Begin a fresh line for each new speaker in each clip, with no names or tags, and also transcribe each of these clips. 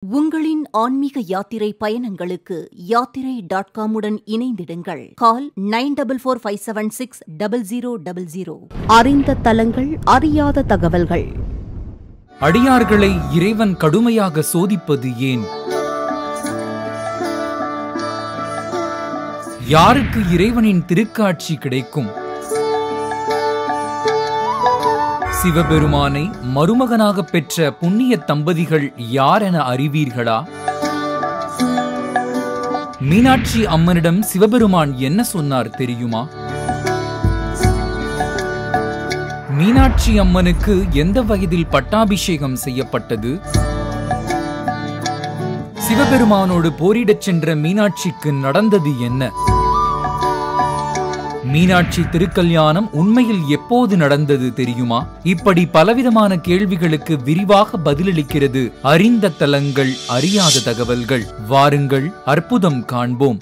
உங்களின் ஆன்மீக யாத்திரை பயணங்களுக்கு யாத்திரை.com-உடன் இணைந்திடுங்கள். கால் 9445760000. அறிந்த தலங்கள், அறியாத தகவல்கள்.
அடியார்களை இறைவன் கடுமையாக சோதிப்பது ஏன்? யாருக்கு இறைவனின் திருக்காட்சி கிடைக்கும்? சிவபெருமானை மருமகனாக பெற்ற புண்ணிய தம்பதிகள் யார் என அறிவீர்களா? மீனாட்சி அம்மனிடம் சிவபெருமான் என்ன சொன்னார் தெரியுமா? மீனாட்சி அம்மனுக்கு எந்த வயதில் பட்டாபிஷேகம் செய்யப்பட்டது? சிவபெருமானோடு போரிடச் சென்ற மீனாட்சிக்கு நடந்தது என்ன? மீனாட்சி திருக்கல்யாணம் உண்மையில் எப்போது நடந்தது தெரியுமா? இப்படி பலவிதமான கேள்விகளுக்கு விரிவாக பதிலளிக்கிறது அறிந்த தலங்கள், அறியாத தகவல்கள். வாருங்கள், அற்புதம் காண்போம்.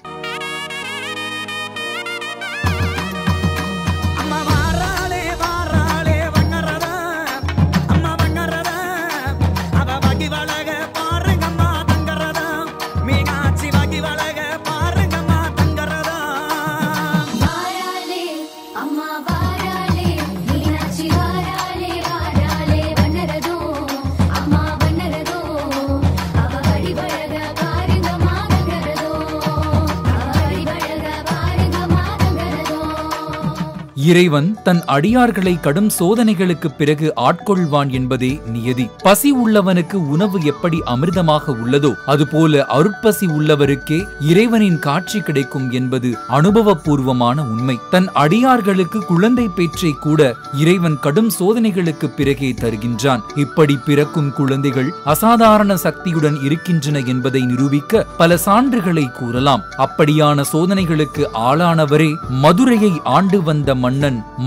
இறைவன் தன் அடியார்களை கடும் சோதனைகளுக்கு பிறகு ஆட்கொள்வான் என்பதே நியதி. பசி உள்ளவனுக்கு உணவு எப்படி அமிர்தமாக உள்ளதோ அதுபோல அருட்பசி உள்ளவருக்கே இறைவனின் காட்சி கிடைக்கும் என்பது அனுபவபூர்வமான உண்மை. தன் அடியார்களுக்கு குழந்தை பேற்றை கூட இறைவன் கடும் சோதனைகளுக்கு பிறகே தருகின்றான். இப்படி பிறக்கும் குழந்தைகள் அசாதாரண சக்தியுடன் இருக்கின்றன என்பதை நிரூபிக்க பல சான்றுகளை கூறலாம். அப்படியான சோதனைகளுக்கு ஆளானவரே மதுரையை ஆண்டு வந்த மன்னன்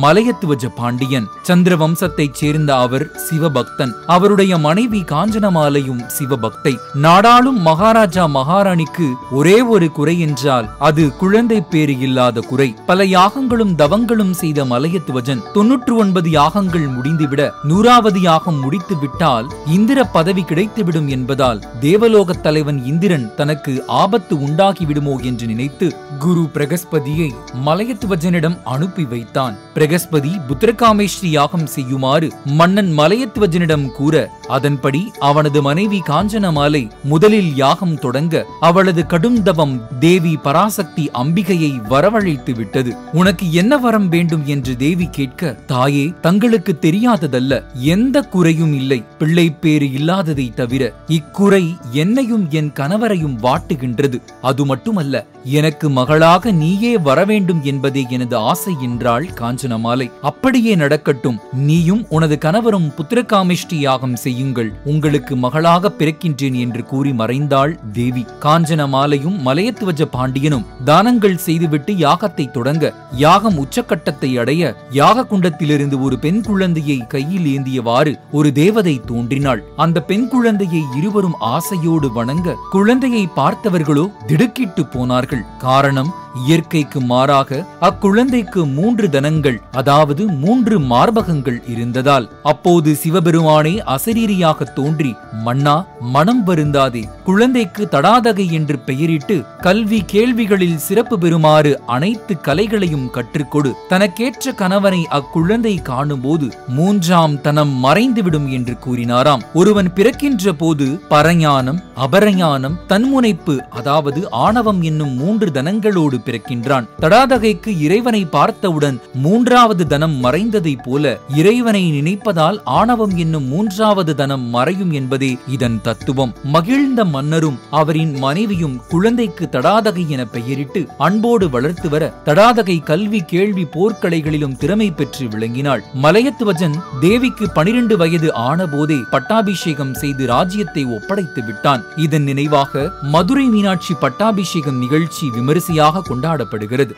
மலையத்துவஜ பாண்டியன். சந்திர வம்சத்தைச் சேர்ந்த அவர் சிவபக்தன். அவருடைய மனைவி காஞ்சனமாலையும் சிவபக்தை. நாடாளும் மகாராஜா மகாராணிக்கு ஒரே ஒரு குறை என்றால் அது குழந்தை பேறு இல்லாத குறை. பல யாகங்களும் தவங்களும் செய்த மலையத்துவஜன் 99 யாகங்கள் முடிந்துவிட 100வது யாகம் முடித்து விட்டால் இந்திர பதவி கிடைத்துவிடும் என்பதால் தேவலோக தலைவன் இந்திரன் தனக்கு ஆபத்து உண்டாகிவிடுமோ என்று நினைத்து குரு பிரகஸ்பதியை மலையத்துவஜனிடம் அனுப்பி வைத்தார். பிரகஸ்பதி புத்திரகாமேஸ்வரி யாகம் செய்யுமாறு மன்னன் மலையத்துவஜனிடம் கூற அதன்படி அவனது மனைவி காஞ்சனமாலை முதலில் யாகம் தொடங்க அவளது கடும் தவம் தேவி பராசக்தி அம்பிகையை வரவழைத்து விட்டது. உனக்கு என்ன வரம் வேண்டும் என்று தேவி கேட்க, தாயே, தங்களுக்கு தெரியாததல்ல, எந்த குறையும் இல்லை, பிள்ளை பேறு இல்லாததை தவிர. இக்குறை என்னையும் என் கணவரையும் வாட்டுகின்றது. அது மட்டுமல்ல, எனக்கு மகளாக நீயே வரவேண்டும் என்பதே எனது ஆசை என்றாள் காஞ்சனமாலை. அப்படியே நடக்கட்டும், நீயும் உனது கணவரும் புத்திரகாமேஷ்டி யாகம் செய்யுங்கள், உங்களுக்கு மகளாக பிறக்கின்றேன் என்று கூறி மறைந்தாள் தேவி. காஞ்சனமாலையும் மலையத்துவஜ பாண்டியனும் தானங்கள் செய்துவிட்டு யாகத்தை தொடங்க யாகம் உச்சக்கட்டத்தை அடைய யாக குண்டத்திலிருந்து ஒரு பெண் குழந்தையை கையில் ஏந்தியவாறு ஒரு தேவதை தோன்றினாள். அந்த பெண் குழந்தையை இருவரும் ஆசையோடு வணங்க குழந்தையை பார்த்தவர்களோ திடுக்கிட்டு போனார்கள். காரணம், இயற்கைக்கு மாறாக அக்குழந்தைக்கு 3 தனங்கள், அதாவது 3 மார்பகங்கள் இருந்ததால். அப்போது சிவபெருமானே அசரீரியாக தோன்றி, மன்னா, மனம் வருந்தாதே, குழந்தைக்கு தடாதகை என்று பெயரிட்டு கல்வி கேள்விகளில் சிறப்பு பெறுமாறு அனைத்து கலைகளையும் கற்றுக்கொடு. தனக்கேற்ற கணவனை அக்குழந்தை காணும்போது 3ஆம் தனம் மறைந்துவிடும் என்று கூறினாராம். ஒருவன் பிறக்கின்ற போது பரஞானம், அபரஞானம், தன்முனைப்பு, அதாவது ஆணவம் என்னும் 3 தனங்களோடு பிறக்கின்றான். தடாதகைக்கு இறைவனை பார்த்தவுடன் 3வது தனம் மறைந்ததை போல இறைவனை நினைப்பதால் ஆணவம் என்னும் 3வது தனம் மறையும் என்பதே இதன் தத்துவம். மகிழ்ந்த மன்னரும் அவரின் மனைவியும் குழந்தைக்கு தடாதகை என பெயரிட்டு அன்போடு வளர்த்து வர தடாதகை கல்வி கேள்வி போர்க்கலைகளிலும் திறமை பெற்று விளங்கினாள். மலையத்துவஜன் தேவிக்கு 12 வயது ஆன போதே பட்டாபிஷேகம் செய்து ராஜ்யத்தை ஒப்படைத்து விட்டான். இதன் நினைவாக மதுரை மீனாட்சி பட்டாபிஷேகம் நிகழ்ச்சி விமரிசையாக கொண்டாடப்படுகிறது.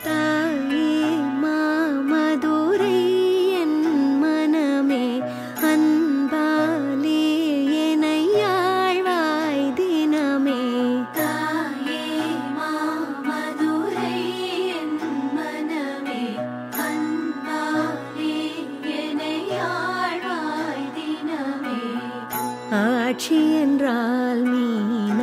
ஆட்சி என்றால் மீனாட்சி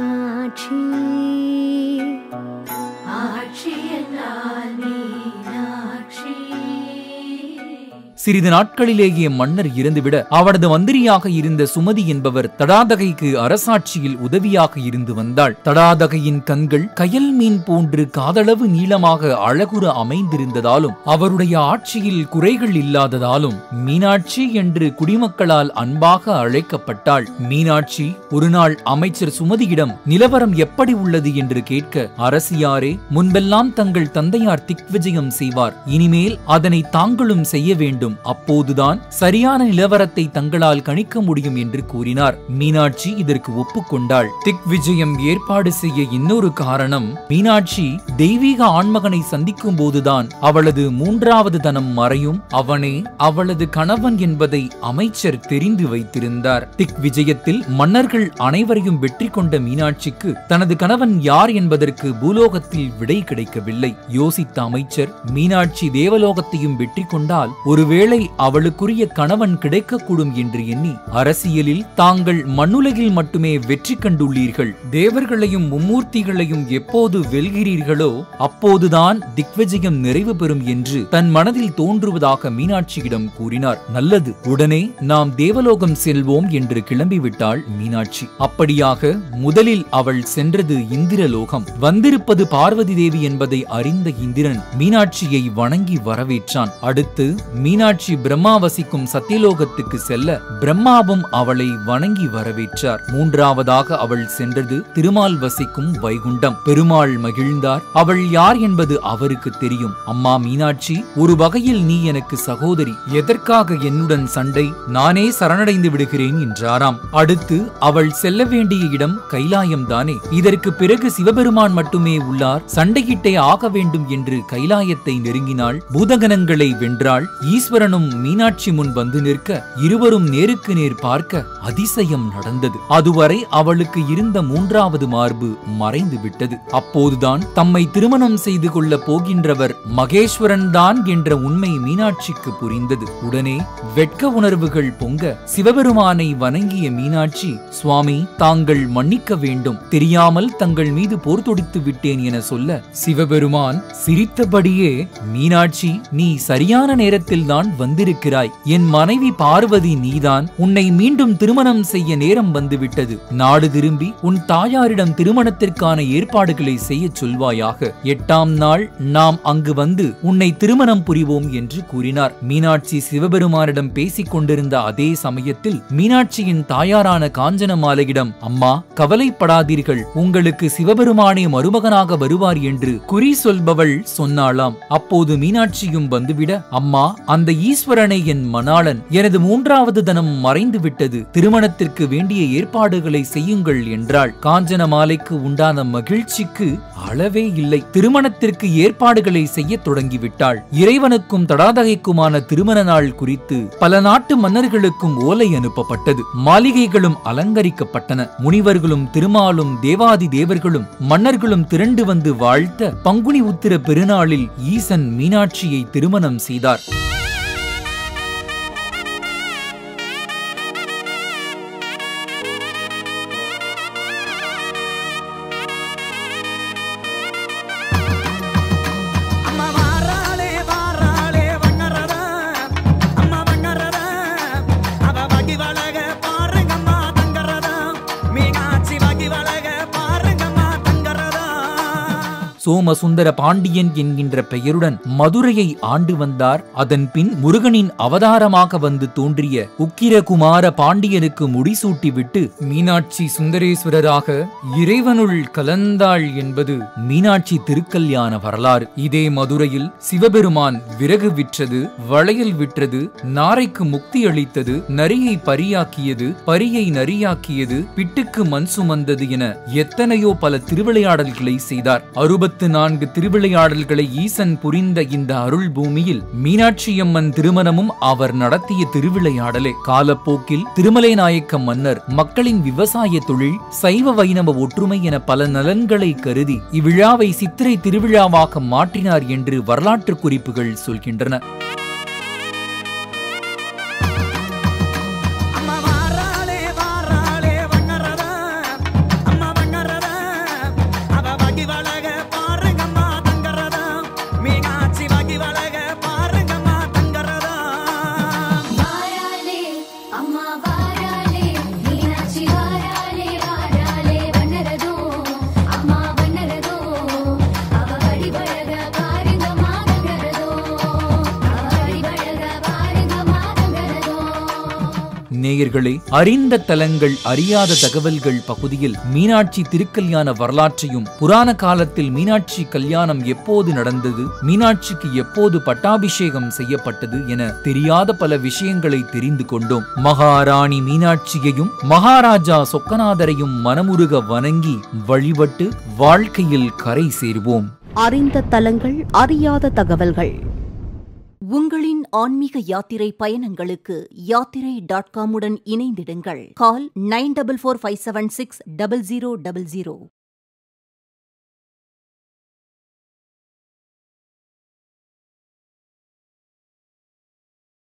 சிறிது நாட்களிலேயே மன்னர் இறந்துவிட அவரது மந்திரியாக இருந்த சுமதி என்பவர் தடாதகைக்கு அரசாட்சியில் உதவியாக இருந்து வந்தாள். தடாதகையின் கண்கள் கயல் மீன் போன்று காதளவு நீளமாக அழகுற அமைந்திருந்ததாலும் அவருடைய ஆட்சியில் குறைகள் இல்லாததாலும் மீனாட்சி என்று குடிமக்களால் அன்பாக அழைக்கப்பட்டாள். மீனாட்சி ஒருநாள் அமைச்சர் சுமதியிடம் நிலவரம் எப்படி உள்ளது என்று கேட்க, அரசியாரே, முன்பெல்லாம் தங்கள் தந்தையார் திக்விஜயம் செய்வார், இனிமேல் அதனை தாங்களும் செய்ய வேண்டும், அப்போதுதான் சரியான நிலவரத்தை தங்களால் கணிக்க முடியும் என்று கூறினார். மீனாட்சி இதற்கு ஒப்புக்கொண்டாள். திக்விஜயம் ஏற்பாடு செய்ய இன்னொரு காரணம், மீனாட்சி தெய்வீக ஆண்மகனை சந்திக்கும் போதுதான் அவளது மூன்றாவது தனம் மறையும், அவனே அவளது கணவன் என்பதை அமைச்சர் தெரிந்து வைத்திருந்தார். திக்விஜயத்தில் மன்னர்கள் அனைவரையும் வெற்றி கொண்ட மீனாட்சிக்கு தனது கணவன் யார் என்பதற்கு பூலோகத்தில் விடை கிடைக்கவில்லை. யோசித்த அமைச்சர், மீனாட்சி தேவலோகத்தையும் வெற்றி கொண்டால் ஒருவேளை அவளுக்குரிய கணவன் கிடைக்கக்கூடும் என்று எண்ணி, அரசியலில் தாங்கள் மண்ணுலகில் மட்டுமே வெற்றி கண்டுள்ளீர்கள், தேவர்களையும் மும்மூர்த்திகளையும் எப்போது வெல்கிறீர்களோ அப்போதுதான் திக்விஜயம் நிறைவு பெறும் என்று தன் மனதில் தோன்றுவதாக மீனாட்சியிடம் கூறினார். நல்லது, உடனே நாம் தேவலோகம் செல்வோம் என்று கிளம்பிவிட்டாள் மீனாட்சி. அப்படியாக முதலில் அவள் சென்றது இந்திரலோகம். வந்திருப்பது பார்வதி தேவி என்பதை அறிந்த இந்திரன் மீனாட்சியை வணங்கி வரவேற்றான். அடுத்து மீனாட்சி பிரம்மா வசிக்கும் சத்தியலோகத்துக்கு செல்ல பிரம்மாவும் அவளை வணங்கி வரவேற்றார். மூன்றாவதாக அவள் சென்றது திருமால் வசிக்கும் வைகுண்டம். பெருமாள் மகிழ்ந்தார். அவள் யார் என்பது அவருக்கு தெரியும். அம்மா மீனாட்சி, ஒரு வகையில் நீ எனக்கு சகோதரி, எதற்காக என்னுடன் சண்டை, நானே சரணடைந்து விடுகிறேன் என்றாராம். அடுத்து அவள் செல்ல வேண்டிய இடம் கைலாயம் தானே, இதற்கு பிறகு சிவபெருமான் மட்டுமே உள்ளார், சண்டையிட்டே ஆக வேண்டும் என்று கைலாயத்தை நெருங்கினாள். பூதகணங்களை வென்றாள். ஈஸ்வரனும் மீனாட்சி முன் வந்து நிற்க இருவரும் நேருக்கு நேர் பார்க்க அதிசயம் நடந்தது. அதுவரை அவளுக்கு இருந்த மூன்றாவது மார்பு மறைந்து விட்டது. அப்போதுதான் தம்மை திருமணம் செய்து கொள்ள போகின்றவர் மகேஸ்வரன் தான் என்ற உண்மை மீனாட்சிக்கு புரிந்தது. உடனே வெட்க உணர்வுகள் பொங்க சிவபெருமானை வணங்கிய மீனாட்சி, சுவாமி, தாங்கள் மன்னிக்க வேண்டும், தெரியாமல் தங்கள் மீது போர் தொடித்து விட்டேன் என சொல்ல சிவபெருமான் சிரித்தபடியே, மீனாட்சி, நீ சரியான நேரத்தில் தான் வந்திருக்கிறாய், என் மனைவி பார்வதி நீதான், உன்னை மீண்டும் திருமணம் செய்ய நேரம் வந்துவிட்டது, நாடு திரும்பி உன் தாயாரிடம் திருமணத்திற்கான ஏற்பாடுகளை செய்ய சொல்வாயாக, 8ஆம் நாள் நாம் அங்கு வந்து உன்னை திருமணம் புரிவோம் என்று கூறினார். மீனாட்சி சிவபெருமானிடம் பேசிக் கொண்டிருந்த அதே சமயத்தில் மீனாட்சியின் தாயாரான காஞ்சனமாலையிடம், அம்மா, கவலைப்படாதீர்கள், உங்களுக்கு சிவபெருமானே மருமகனாக வருவார் என்று குறி சொல்பவள் சொன்னாளாம். அப்போது மீனாட்சியும் வந்துவிட, அம்மா, அந்த ஈஸ்வரனை என் மணாளன், எனது மூன்றாவது தனம் மறைந்து விட்டது, திருமணத்திற்கு வேண்டிய ஏற்பாடுகளை செய்யுங்கள் என்றாள். காஞ்சனமாலைக்கு உண்டான மகிழ்ச்சிக்கு அளவே இல்லை. திருமணத்திற்கு ஏற்பாடுகளை செய்ய தொடங்கிவிட்டாள். இறைவனுக்கும் தடாதகைக்குமான திருமண நாள் குறித்து பல நாட்டு மன்னர்களுக்கும் ஓலை அனுப்பப்பட்டது. மாளிகைகளும் அலங்கரிக்கப்பட்டன. முனிவர்களும் திருமாலும் தேவாதி தேவர்களும் மன்னர்களும் திரண்டு வந்து வாழ்த்த பங்குனி உத்திர பெருநாளில் ஈசன் மீனாட்சியை திருமணம் செய்தார். சோமசுந்தர பாண்டியன் என்கின்ற பெயருடன் மதுரையை ஆண்டு வந்தார். அதன் பின் முருகனின் அவதாரமாக வந்து தோன்றிய உக்கிரகுமார பாண்டியனுக்கு முடிசூட்டிவிட்டு மீனாட்சி சுந்தரேஸ்வரராக இறைவனுள் கலந்தாள் என்பது மீனாட்சி திருக்கல்யாண வரலாறு. இதே மதுரையில் சிவபெருமான் விறகு விற்றது, வளையல் விற்றது, நாரைக்கு முக்தி அளித்தது, நரியை பரியாக்கியது, பரியை நரியாக்கியது, பிட்டுக்கு மண் சுமந்தது என எத்தனையோ பல திருவிளையாடல்களை செய்தார். 64 திருவிளையாடல்களை ஈசன் புரிந்த இந்த அருள் பூமியில் மீனாட்சியம்மன் திருமணமும் அவர் நடத்திய திருவிளையாடலே. காலப்போக்கில் திருமலை நாயக்க மன்னர் மக்களின் விவசாய தொழில், சைவ வைணவ ஒற்றுமை என பல நலன்களை கருதி இவ்விழாவை சித்திரை திருவிழாவாக மாற்றினார் என்று வரலாற்று குறிப்புகள் சொல்கின்றன. நேயர்களே, அறிந்த தலங்கள் அறியாத தகவல்கள் பகுதியில் மீனாட்சி திருக்கல்யாண வரலாற்றையும், புராண காலத்தில் மீனாட்சி கல்யாணம் எப்போது நடந்தது, மீனாட்சிக்கு எப்போது பட்டாபிஷேகம் செய்யப்பட்டது என தெரியாத பல விஷயங்களை தெரிந்து கொண்டோம். மகாராணி மீனாட்சியையும் மகாராஜா சொக்கநாதரையும் மனமுருக வணங்கி வழிபட்டு வாழ்க்கையில் கரை சேர்வோம்.
அறிந்த தலங்கள் அறியாத தகவல்கள். உங்களின் ஆன்மீக யாத்திரை பயணங்களுக்கு யாத்திரை.com உடன் இணைந்திடுங்கள். கால் 9445760000.